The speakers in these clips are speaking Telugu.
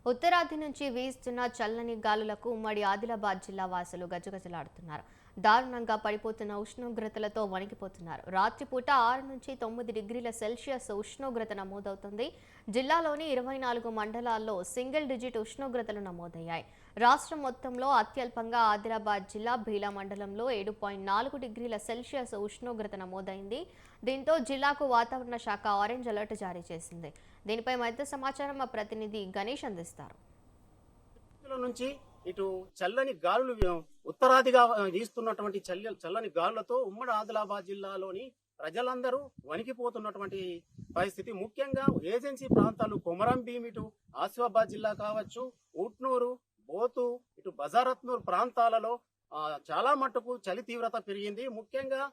ఉత్తరాది నుంచి వీస్తున్న చల్లని గాలులకు ఉమ్మడి ఆదిలాబాద్ జిల్లా వాసులు గజగజలాడుతున్నారు. దారుణంగా పడిపోతున్న ఉష్ణోగ్రతలతో వణికిపోతున్నారు. రాత్రిపూట 6 నుంచి 9 డిగ్రీల సెల్సియస్ ఉష్ణోగ్రత నమోదవుతుంది. జిల్లాలోని 24 మండలాల్లో సింగిల్ డిజిట్ ఉష్ణోగ్రతలు నమోదయ్యాయి. రాష్ట్రం మొత్తంలో అత్యల్పంగా ఆదిలాబాద్ జిల్లా భీలా మండలంలో 7.4 డిగ్రీల సెల్సియస్ ఉష్ణోగ్రత నమోదైంది. దీంతో జిల్లాకు వాతావరణ శాఖ ఆరెంజ్ అలర్ట్ జారీ చేసింది. దీనిపై మరింత సమాచారం మా ప్రతినిధి గణేష్ అందిస్తారు. నుంచి ఇటు చల్లని గాలులు ఉత్తరాదిగా వీస్తున్నటువంటి చల్లని గాలులతో ఉమ్మడి ఆదిలాబాద్ జిల్లాలోని ప్రజలందరూ వణికిపోతున్నటువంటి పరిస్థితి. ముఖ్యంగా ఏజెన్సీ ప్రాంతాలు కొమరంభీం, ఇటు ఆసిఫాబాద్ జిల్లా కావచ్చు, ఉట్నూరు, బోతు, ఇటు బజారత్నూరు ప్రాంతాలలో చాలా మట్టుకు చలి తీవ్రత పెరిగింది. ముఖ్యంగా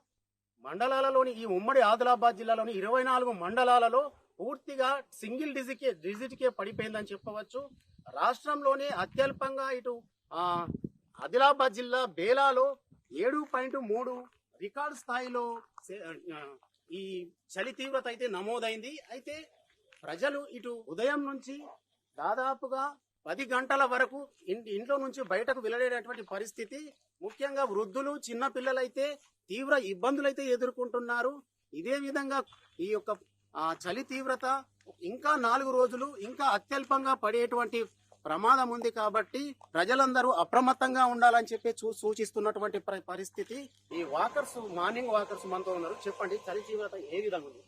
మండలాలలోని ఈ ఉమ్మడి ఆదిలాబాద్ జిల్లాలోని 24 మండలాలలో పూర్తిగా సింగిల్ డిజిట్కే పడిపోయిందని చెప్పవచ్చు. రాష్ట్రంలోనే అత్యల్పంగా ఇటు ఆదిలాబాద్ జిల్లా బేలాలో 7.3 రికార్డు స్థాయిలో ఈ చలి తీవ్రత అయితే నమోదైంది. అయితే ప్రజలు ఇటు ఉదయం నుంచి దాదాపుగా 10 గంటల వరకు ఇంట్లో నుంచి బయటకు వెళ్ళలేనటువంటి పరిస్థితి. ముఖ్యంగా వృద్ధులు, చిన్న పిల్లలైతే తీవ్ర ఇబ్బందులైతే ఎదుర్కొంటున్నారు. ఇదే విధంగా ఈ యొక్క చలి తీవ్రత ఇంకా 4 రోజులు ఇంకా అత్యల్పంగా పడేటువంటి ప్రమాదం ఉంది. కాబట్టి ప్రజలందరూ అప్రమత్తంగా ఉండాలని చెప్పి సూచిస్తున్నటువంటి పరిస్థితి. ఈ మార్నింగ్ వాకర్స్ మనతో ఉన్నారు. చెప్పండి, చలి తీవ్రత ఏ విధంగా ఉంది?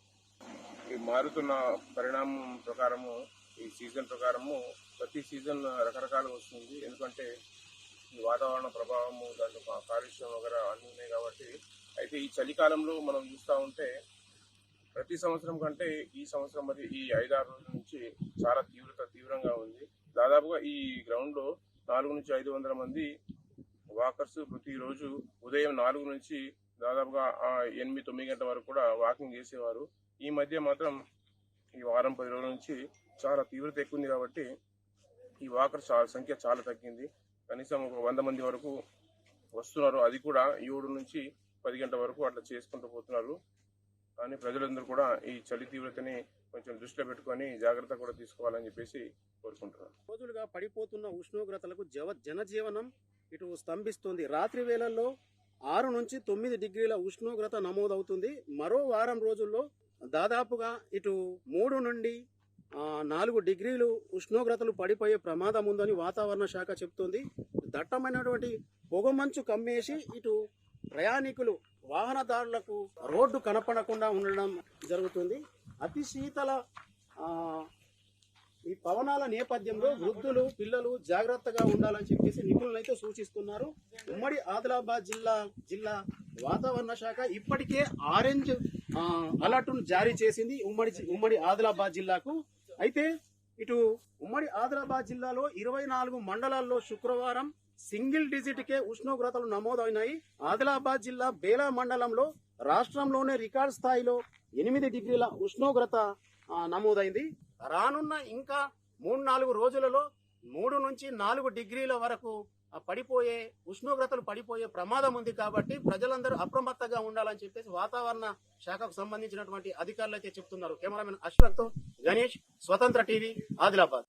ఈ మారుతున్న పరిణామం ప్రకారము, ఈ సీజన్ ప్రకారము ప్రతి సీజన్ రకరకాలుగా వస్తుంది. ఎందుకంటే ఈ వాతావరణ ప్రభావము, దాంట్లో కాలుష్యం వగర అన్నీ ఉన్నాయి కాబట్టి. అయితే ఈ చలికాలంలో మనం చూస్తూ ఉంటే ప్రతి సంవత్సరం కంటే ఈ సంవత్సరం మరి ఈ 5-6 రోజుల నుంచి చాలా తీవ్రంగా ఉంది. దాదాపుగా ఈ గ్రౌండ్లో 400 నుంచి 500 మంది వాకర్స్ ప్రతిరోజు ఉదయం 4 నుంచి దాదాపుగా 8-9 గంటల వరకు కూడా వాకింగ్ చేసేవారు. ఈ మధ్య మాత్రం ఈ వారం 10 రోజుల నుంచి చాలా తీవ్రత ఎక్కువ ఉంది కాబట్టి ఈ వాకర్స్ సంఖ్య చాలా తగ్గింది. కనీసం ఒక 100 మంది వరకు వస్తున్నారు. అది కూడా 7 నుంచి 10 గంటల వరకు అట్లా చేసుకుంటూ పోతున్నారు. కానీ ప్రజలందరూ కూడా ఈ చలి తీవ్రతని కొంచెం దృష్టిలో పెట్టుకొని జాగ్రత్త కూడా తీసుకోవాలని చెప్పేసి కోరుకుంటున్నారు. రోజులుగా పడిపోతున్న ఉష్ణోగ్రతలకు జనజీవనం ఇటు స్తంభిస్తుంది. రాత్రి వేళల్లో 6 నుంచి 9 డిగ్రీల ఉష్ణోగ్రత నమోదవుతుంది. మరో వారం రోజుల్లో దాదాపుగా ఇటు 3 నుండి 4 డిగ్రీలు ఉష్ణోగ్రతలు పడిపోయే ప్రమాదం ఉందని వాతావరణ శాఖ చెబుతుంది. దట్టమైనటువంటి పొగమంచు కమ్మేసి ఇటు ప్రయాణికులు, వాహనదారులకు రోడ్డు కనపడకుండా ఉండడం జరుగుతుంది. అతి శీతల ఈ పవనాల నేపథ్యంలో వృద్ధులు, పిల్లలు జాగ్రత్తగా ఉండాలని చెప్పేసి నిపుణులు అయితే సూచిస్తున్నారు. ఉమ్మడి ఆదిలాబాద్ జిల్లా వాతావరణ శాఖ ఇప్పటికే ఆరెంజ్ అలర్ట్ను జారీ చేసింది ఉమ్మడి ఆదిలాబాద్ జిల్లాకు. అయితే ఇటు ఉమ్మడి ఆదిలాబాద్ జిల్లాలో 24 మండలాల్లో శుక్రవారం సింగిల్ డిజిట్కే ఉష్ణోగ్రతలు నమోదైనాయి. ఆదిలాబాద్ జిల్లా బేలా మండలంలో రాష్ట్రంలోనే రికార్డు స్థాయిలో 8 డిగ్రీల ఉష్ణోగ్రత నమోదైంది. రానున్న ఇంకా 3-4 రోజులలో 3 నుంచి 4 డిగ్రీల వరకు ఉష్ణోగ్రతలు పడిపోయే ప్రమాదం ఉంది. కాబట్టి ప్రజలందరూ అప్రమత్తంగా ఉండాలని చెప్పేసి వాతావరణ శాఖకు సంబంధించినటువంటి అధికారులు అయితే చెప్తున్నారు. కెమెరామెన్ అశ్వక్తో గణేష్, స్వతంత్ర టీవీ, ఆదిలాబాద్.